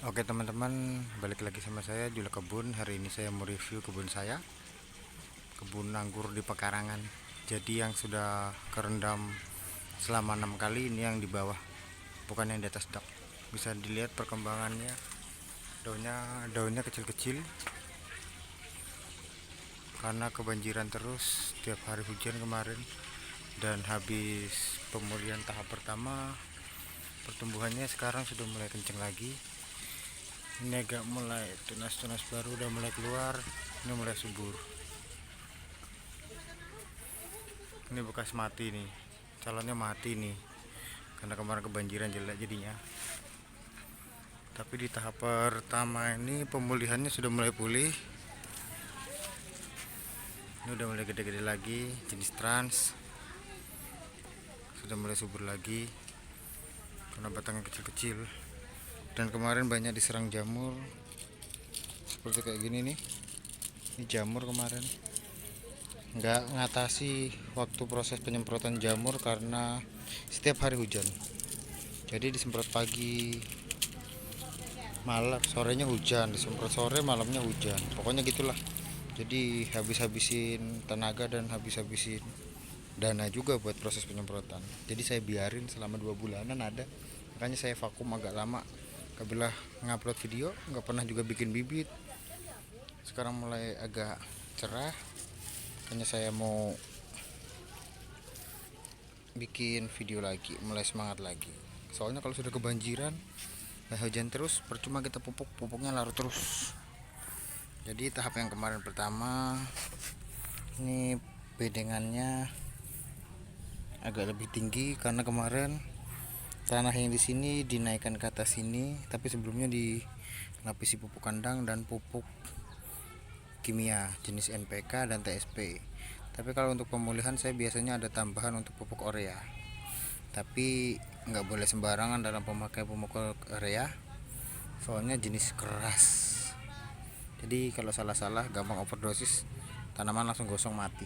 Oke teman-teman, balik lagi sama saya Jula Kebun. Hari ini saya mau review kebun saya, kebun anggur di pekarangan. Jadi yang sudah kerendam selama 6 kali, ini yang di bawah, bukan yang di atas dak. Bisa dilihat perkembangannya, daunnya kecil-kecil karena kebanjiran terus tiap hari hujan kemarin. Dan habis pemulihan tahap pertama, pertumbuhannya sekarang sudah mulai kenceng lagi. Ini agak mulai tunas-tunas baru udah mulai keluar, ini mulai subur. Ini bekas mati nih, calonnya mati nih karena kemarin kebanjiran jelek jadinya. Tapi di tahap pertama ini pemulihannya sudah mulai pulih. Ini udah mulai gede-gede lagi, jenis trans sudah mulai subur lagi karena batangnya kecil-kecil. Dan kemarin banyak diserang jamur seperti kayak gini nih. Ini jamur kemarin nggak ngatasi waktu proses penyemprotan jamur karena setiap hari hujan. Jadi disemprot pagi, malam, sorenya hujan, disemprot sore, malamnya hujan. Pokoknya gitulah. Jadi habis-habisin tenaga dan habis-habisin dana juga buat proses penyemprotan. Jadi saya biarin selama 2 bulanan ada. Makanya saya vakum agak lama. Kabilah ngupload video, nggak pernah juga bikin bibit. Sekarang mulai agak cerah. Makanya saya mau bikin video lagi, mulai semangat lagi. Soalnya kalau sudah kebanjiran, hujan terus, percuma kita pupuknya larut terus. Jadi tahap yang kemarin pertama, ini bedengannya agak lebih tinggi karena kemarin tanah yang di sini dinaikkan ke atas sini, tapi sebelumnya dilapisi pupuk kandang dan pupuk kimia jenis NPK dan TSP. Tapi kalau untuk pemulihan saya biasanya ada tambahan untuk pupuk urea. Tapi nggak boleh sembarangan dalam pemakaian pupuk urea, soalnya jenis keras. Jadi kalau salah-salah gampang overdosis, tanaman langsung gosong mati.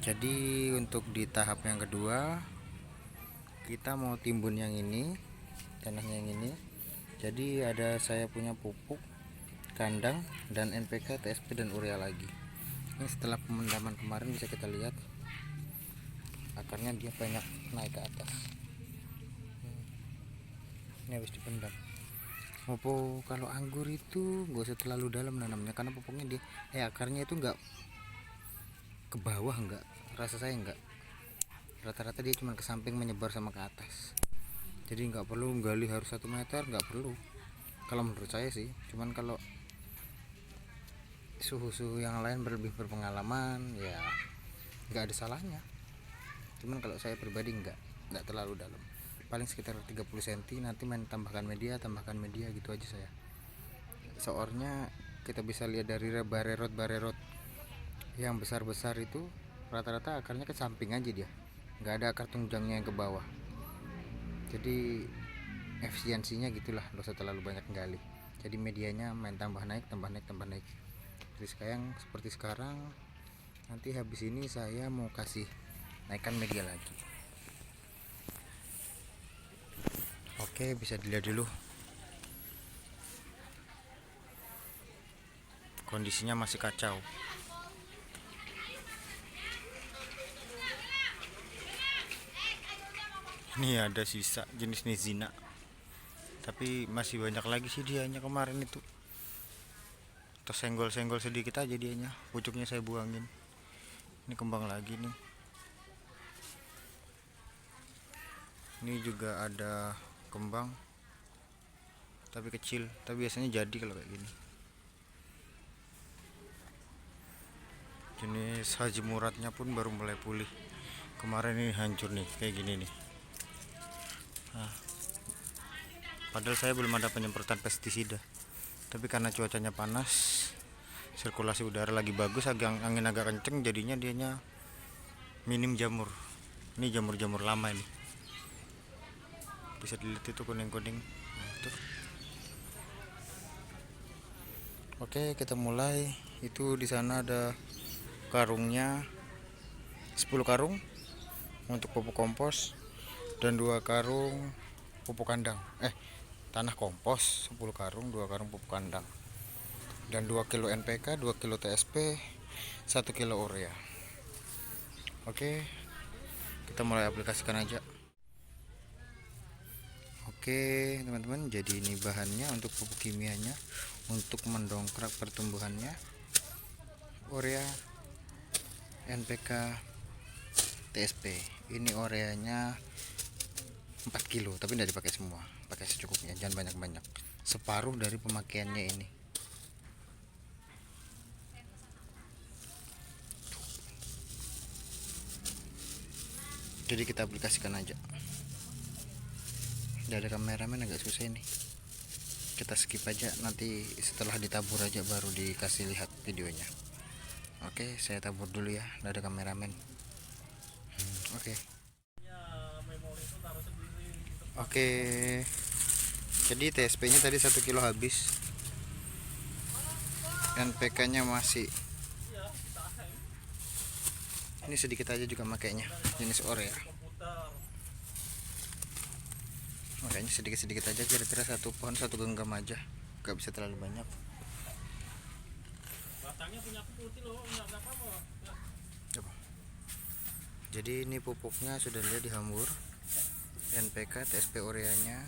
Jadi untuk di tahap yang kedua, kita mau timbun yang ini, tanahnya yang ini. Jadi ada saya punya pupuk kandang dan NPK, TSP dan urea lagi. Ini setelah pemendaman kemarin bisa kita lihat akarnya dia banyak naik ke atas. Ini habis dipendam. Pupuk kalau anggur itu nggak usah terlalu dalam nanamnya karena pupuknya akarnya itu nggak ke bawah, nggak, rasa saya nggak, rata-rata dia cuma ke samping menyebar sama ke atas. Jadi nggak perlu gali harus 1 meter, nggak perlu kalau menurut saya sih. Cuman kalau suhu-suhu yang lain lebih berpengalaman ya nggak ada salahnya. Cuman kalau saya pribadi nggak terlalu dalam, paling sekitar 30 cm, nanti main tambahkan media gitu aja saya. Soalnya kita bisa lihat dari barerot yang besar-besar itu rata-rata akarnya ke samping aja, dia nggak ada akar tunjangnya yang ke bawah. Jadi efisiensinya gitulah, nggak usah terlalu banyak gali. Jadi medianya main tambah naik. Jadi seperti sekarang, nanti habis ini saya mau kasih naikkan media lagi. Oke, bisa dilihat dulu kondisinya masih kacau. Ini ada sisa jenis nizina, tapi masih banyak lagi sih dianya. Kemarin itu tersenggol-senggol sedikit aja dianya, pucuknya saya buangin. Ini kembang lagi nih. Ini juga ada kembang tapi kecil, tapi biasanya jadi kalau kayak gini. Jenis Haji Muradnya pun baru mulai pulih. Kemarin ini hancur nih kayak gini nih. Nah, padahal saya belum ada penyemprotan pestisida, tapi karena cuacanya panas, sirkulasi udara lagi bagus, angin agak kenceng, jadinya dianya minim jamur. Ini jamur-jamur lama ini, bisa dilihat itu kuning-kuning. Nah, itu. Oke, kita mulai. Itu di sana ada karungnya 10 karung untuk pupuk kompos dan 2 karung pupuk kandang, tanah kompos 10 karung, 2 karung pupuk kandang, dan 2 kilo NPK, 2 kilo TSP, 1 kilo urea. Oke, kita mulai aplikasikan aja. Oke teman-teman, jadi ini bahannya untuk pupuk kimianya untuk mendongkrak pertumbuhannya: urea, NPK, TSP. Ini ureanya 4 kilo, tapi tidak dipakai semua, pakai secukupnya, jangan banyak-banyak, separuh dari pemakaiannya ini. Jadi kita aplikasikan aja. Tidak ada kameramen, agak susah ini, kita skip aja, nanti setelah ditabur aja baru dikasih lihat videonya. Oke, saya tabur dulu ya, tidak ada kameramen. Oke. Oke, jadi TSP nya tadi 1 kilo habis, NPK nya masih, ini sedikit aja juga makainya, jenis urea. Makanya sedikit-sedikit aja, kira-kira 1 pohon 1 genggam aja, gak bisa terlalu banyak. Jadi ini pupuknya sudah lihat dihambur, NPK, TSP, ureanya.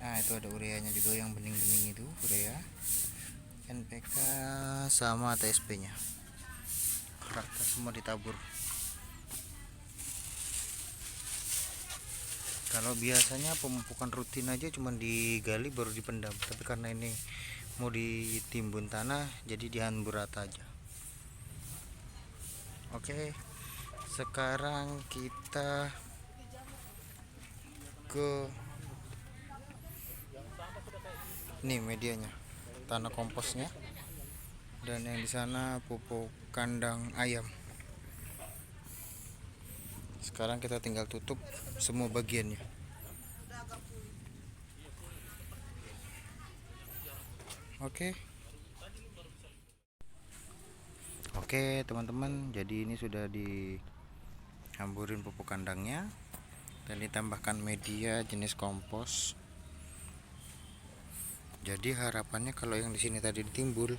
Nah itu ada ureanya juga, yang bening-bening itu urea, NPK sama TSP nya rata semua ditabur. Kalau biasanya pemupukan rutin aja cuma digali baru dipendam, tapi karena ini mau ditimbun tanah jadi dihambur rata aja. Oke, sekarang kita ke ini medianya, tanah komposnya, dan yang di sana pupuk kandang ayam. Sekarang kita tinggal tutup semua bagiannya. Oke teman-teman, jadi ini sudah dihamburin pupuk kandangnya dan ditambahkan media jenis kompos. Jadi harapannya kalau yang di sini tadi ditimbul,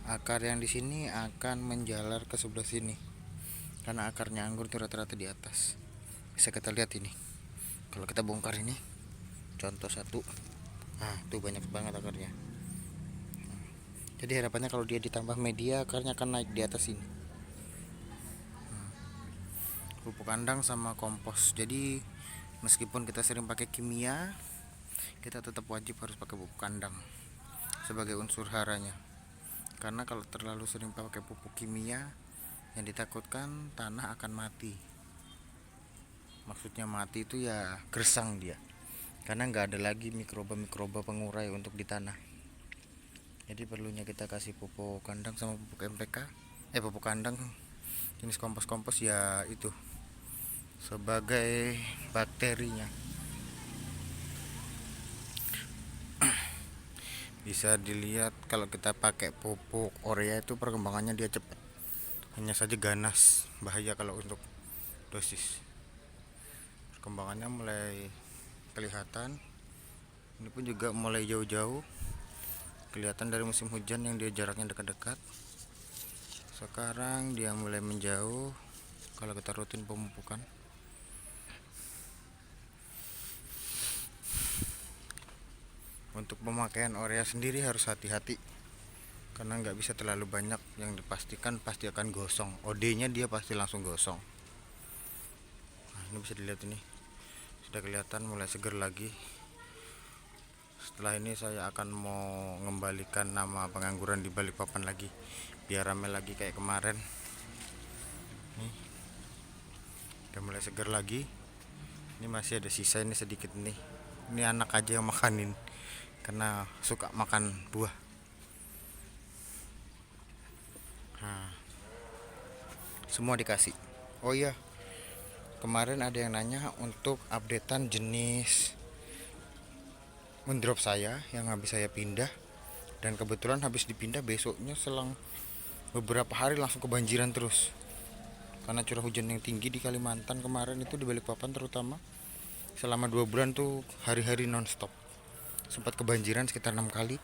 akar yang di sini akan menjalar ke sebelah sini, karena akarnya anggur itu rata-rata di atas. Bisa kita lihat ini, kalau kita bongkar ini, contoh satu, nah tuh banyak banget akarnya. Jadi harapannya kalau dia ditambah media, akarnya akan naik di atas ini. Pupuk kandang sama kompos. Jadi meskipun kita sering pakai kimia, kita tetap wajib harus pakai pupuk kandang sebagai unsur haranya. Karena kalau terlalu sering pakai pupuk kimia, yang ditakutkan tanah akan mati. Maksudnya mati itu ya gersang dia, karena nggak ada lagi mikroba-mikroba pengurai untuk di tanah. Jadi perlunya kita kasih pupuk kandang sama pupuk NPK, pupuk kandang jenis kompos-kompos ya itu sebagai bakterinya. Bisa dilihat kalau kita pakai pupuk urea itu perkembangannya dia cepat, hanya saja ganas, bahaya kalau untuk dosis. Perkembangannya mulai kelihatan, ini pun juga mulai jauh-jauh kelihatan dari musim hujan yang dia jaraknya dekat-dekat. Sekarang dia mulai menjauh kalau kita rutin pemupukan. Untuk pemakaian urea sendiri harus hati-hati, karena nggak bisa terlalu banyak, yang dipastikan pasti akan gosong. OD nya dia pasti langsung gosong. Nah, ini bisa dilihat, ini sudah kelihatan mulai seger lagi. Setelah ini saya akan mau mengembalikan nama pengangguran di Balikpapan lagi, biar rame lagi kayak kemarin. Nih, udah mulai seger lagi. Ini masih ada sisa ini sedikit nih. Ini anak aja yang makanin, karena suka makan buah. Nah, semua dikasih. Oh iya, kemarin ada yang nanya untuk updatean jenis mendrop saya yang habis saya pindah, dan kebetulan habis dipindah besoknya selang beberapa hari langsung kebanjiran terus karena curah hujan yang tinggi di Kalimantan kemarin itu, di Balikpapan terutama. selama 2 bulan tuh hari-hari nonstop, sempat kebanjiran sekitar 6 kali.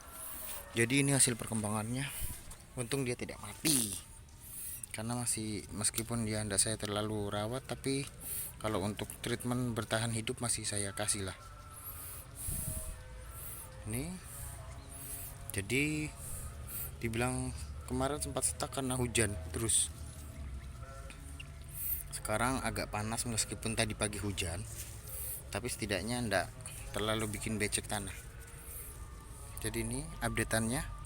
Jadi ini hasil perkembangannya. Untung dia tidak mati, karena meskipun dia tidak saya terlalu rawat, tapi kalau untuk treatment bertahan hidup masih saya kasih lah. Ini jadi dibilang kemarin sempat stuck karena hujan terus. Sekarang agak panas meskipun tadi pagi hujan, tapi setidaknya ndak terlalu bikin becek tanah. Jadi ini updateannya.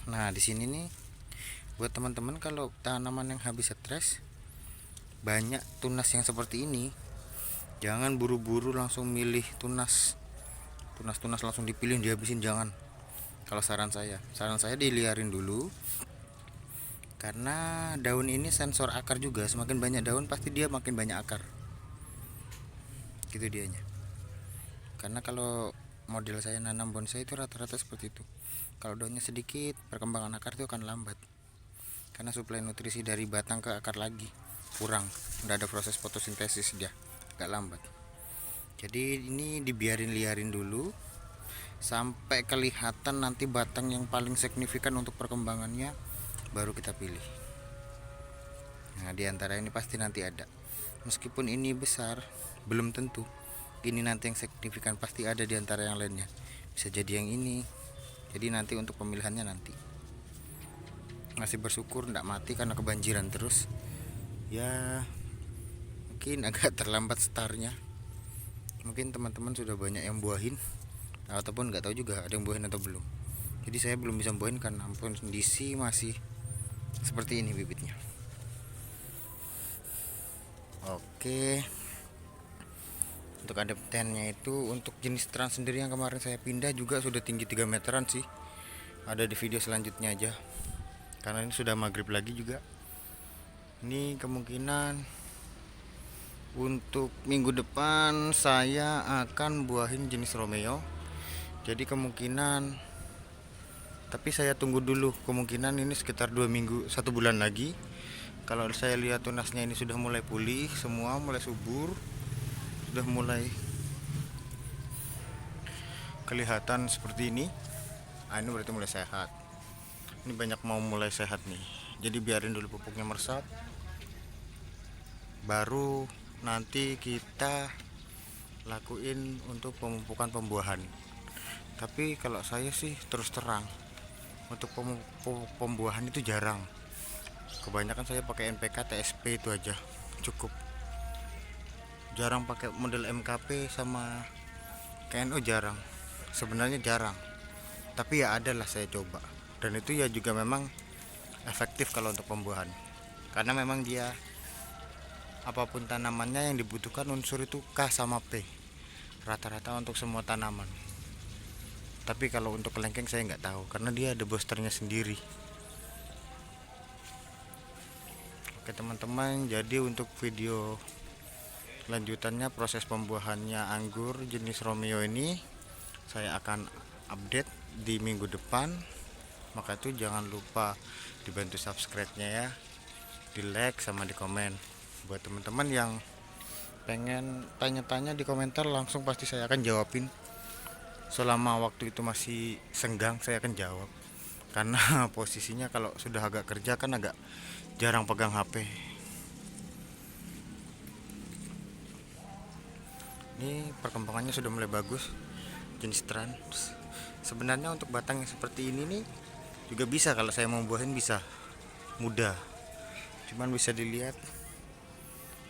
Nah di sini nih buat teman-teman, kalau tanaman yang habis stres, banyak tunas yang seperti ini, jangan buru-buru langsung milih tunas langsung dipilih dihabisin, jangan. Kalau saran saya diliarin dulu, karena daun ini sensor akar juga. Semakin banyak daun pasti dia makin banyak akar, gitu dianya. Karena kalau model saya nanam bonsai itu rata-rata seperti itu. Kalau daunnya sedikit, perkembangan akar itu akan lambat, karena suplai nutrisi dari batang ke akar lagi kurang, udah ada proses fotosintesis, dia agak lambat. Jadi ini dibiarin liarin dulu sampai kelihatan nanti batang yang paling signifikan untuk perkembangannya, baru kita pilih. Nah diantara ini pasti nanti ada, meskipun ini besar belum tentu ini nanti yang signifikan, pasti ada diantara yang lainnya. Bisa jadi yang ini. Jadi nanti untuk pemilihannya nanti. Masih bersyukur tidak mati karena kebanjiran terus. Ya mungkin agak terlambat startnya. Mungkin teman-teman sudah banyak yang buahin, ataupun nggak tahu juga ada yang buahin atau belum. Jadi saya belum bisa buahin karena kondisi masih seperti ini bibitnya. Oke, untuk adaptannya itu, untuk jenis trans sendiri yang kemarin saya pindah juga sudah tinggi 3 meteran sih. Ada di video selanjutnya aja, karena ini sudah maghrib lagi juga. Ini kemungkinan untuk minggu depan saya akan buahin jenis Romeo. Jadi kemungkinan, tapi saya tunggu dulu, kemungkinan ini sekitar 2 minggu 1 bulan lagi. Kalau saya lihat tunasnya ini sudah mulai pulih semua, mulai subur, sudah mulai kelihatan seperti ini, nah ini berarti mulai sehat. Ini banyak mau mulai sehat nih. Jadi biarin dulu pupuknya meresap, baru nanti kita lakuin untuk pemupukan pembuahan. Tapi kalau saya sih terus terang, untuk pembuahan itu jarang. Kebanyakan saya pakai NPK, TSP itu aja cukup. Jarang pakai model MKP sama KNO, jarang. Sebenarnya jarang. Tapi ya ada lah saya coba. Dan itu ya juga memang efektif kalau untuk pembuahan. Karena memang dia apapun tanamannya yang dibutuhkan unsur itu K sama P. Rata-rata untuk semua tanaman. Tapi kalau untuk kelengkeng saya nggak tahu, karena dia ada boosternya sendiri. Oke teman-teman, jadi untuk video lanjutannya proses pembuahannya anggur jenis Romeo ini saya akan update di minggu depan. Maka itu jangan lupa dibantu subscribe-nya ya, di like sama di komen. Buat teman-teman yang pengen tanya-tanya di komentar, langsung pasti saya akan jawabin. Selama waktu itu masih senggang saya akan jawab, karena posisinya kalau sudah agak kerja kan agak jarang pegang HP. Ini perkembangannya sudah mulai bagus jenis trans. Sebenarnya untuk batang yang seperti ini nih juga bisa, kalau saya mau buahin bisa mudah. Cuman bisa dilihat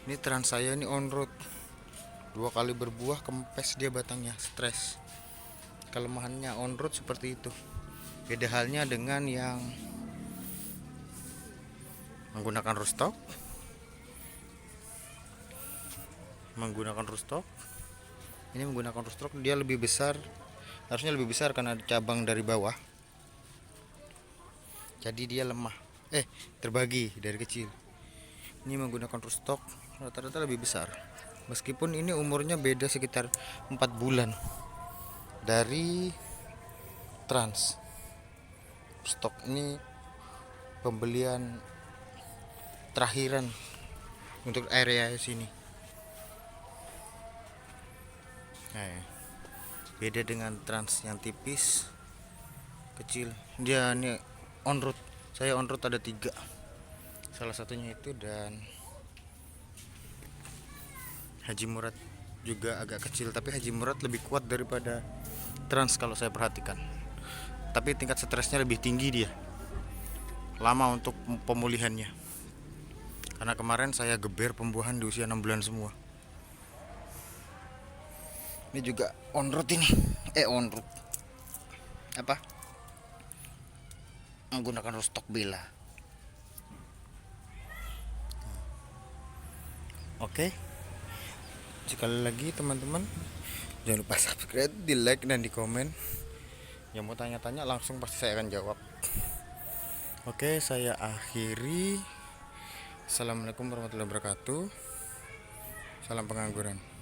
ini trans saya ini on road, 2 kali berbuah kempes dia batangnya, stres. Kelemahannya on road seperti itu. Beda halnya dengan yang menggunakan rootstock. Ini menggunakan rootstock, dia lebih besar, harusnya lebih besar karena cabang dari bawah. Jadi dia lemah, terbagi dari kecil. Ini menggunakan rootstock rata-rata lebih besar. Meskipun ini umurnya beda sekitar 4 bulan dari trans. Stok ini pembelian terakhiran untuk area sini. Nah, beda dengan Trans yang tipis kecil. Dia ini on road, saya on road ada 3, salah satunya itu. Dan Haji Murad juga agak kecil, tapi Haji Murad lebih kuat daripada Trans kalau saya perhatikan. Tapi tingkat stresnya lebih tinggi, dia lama untuk pemulihannya. Karena kemarin saya geber pembuahan di usia 6 bulan semua. Ini juga on road ini. On road. Apa? Menggunakan rostok bela. Oke. Sekali lagi teman-teman, jangan lupa subscribe, di like dan di komen. Yang mau tanya-tanya langsung pasti saya akan jawab. Oke, saya akhiri. Assalamualaikum warahmatullahi wabarakatuh. Salam pengangguran.